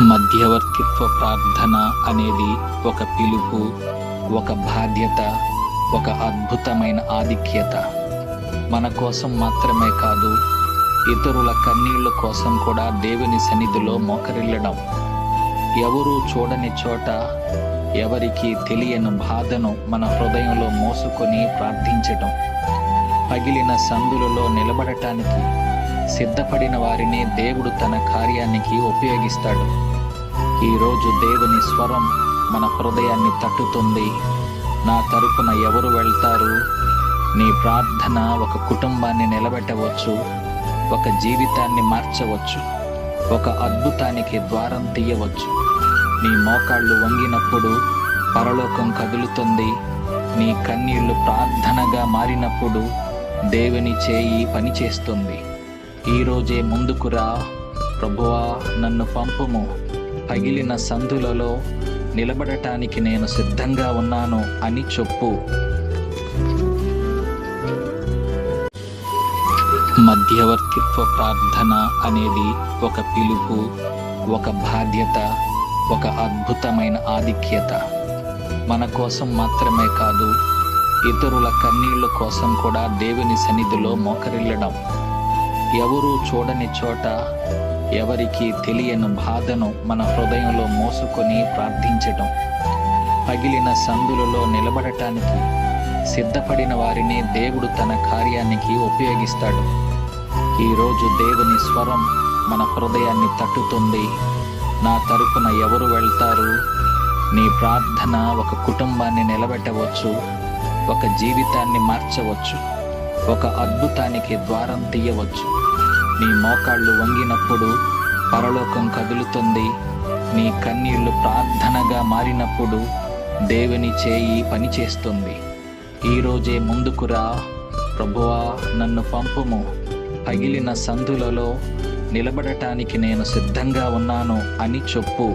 మధ్యవర్తిత్వ ప్రార్థన అనేది ఒక పిలుపు, ఒక బాధ్యత, ఒక అద్భుతమైన ఆధిక్యత. మన కోసం మాత్రమే కాదు, ఇతరుల కన్నీళ్ల కోసం కూడా దేవుని సన్నిధిలో మోకరిల్లడం. ఎవరూ చూడని చోట, ఎవరికి తెలియని బాధను మన హృదయంలో మోసుకొని ప్రార్థించటం. పగిలిన సందులలో నిలబడటానికి సిద్ధపడిన వారిని దేవుడు తన కార్యానికి ఉపయోగిస్తాడు. ఈరోజు దేవుని స్వరం మన హృదయాన్ని తట్టుతుంది. నా తరపున ఎవరు వెళ్తారు? నీ ప్రార్థన ఒక కుటుంబాన్ని నిలబెట్టవచ్చు, ఒక జీవితాన్ని మార్చవచ్చు, ఒక అద్భుతానికి ద్వారం తీయవచ్చు. నీ మోకాళ్ళు వంగినప్పుడు పరలోకం కదులుతుంది. నీ కన్నీళ్లు ప్రార్థనగా మారినప్పుడు దేవుని చేయి పనిచేస్తుంది. ఈరోజే ముందుకురా, ప్రభువా నన్ను పంపుము, పగిలిన సందులలో నిలబడటానికి నేను సిద్ధంగా ఉన్నాను అని చెప్పు. మధ్యవర్తిత్వ ప్రార్థన అనేది ఒక పిలుపు, ఒక బాధ్యత, ఒక అద్భుతమైన ఆధిక్యత. మన కోసం మాత్రమే కాదు, ఇతరుల కన్నీళ్ల కోసం కూడా దేవుని సన్నిధిలో మోకరిల్లడం. ఎవరూ చూడని చోట, ఎవరికి తెలియని బాధను మన హృదయంలో మోసుకొని ప్రార్థించటం. పగిలిన సందులలో నిలబడటానికి సిద్ధపడిన వారిని దేవుడు తన కార్యానికి ఉపయోగిస్తాడు. ఈరోజు దేవుని స్వరం మన హృదయాన్ని తట్టుతుంది. నా తరపున ఎవరు వెళ్తారు? నీ ప్రార్థన ఒక కుటుంబాన్ని నిలబెట్టవచ్చు, ఒక జీవితాన్ని మార్చవచ్చు, ఒక అద్భుతానికి ద్వారం తీయవచ్చు. నీ మోకాళ్ళు వంగినప్పుడు పరలోకం కదులుతుంది. నీ కన్నీళ్లు ప్రార్థనగా మారినప్పుడు దేవుని చేయి పనిచేస్తుంది. ఈరోజే ముందుకురా, ప్రభువా నన్ను పంపుము, పగిలిన సందులలో నిలబడటానికి నేను సిద్ధంగా ఉన్నాను అని చెప్పు.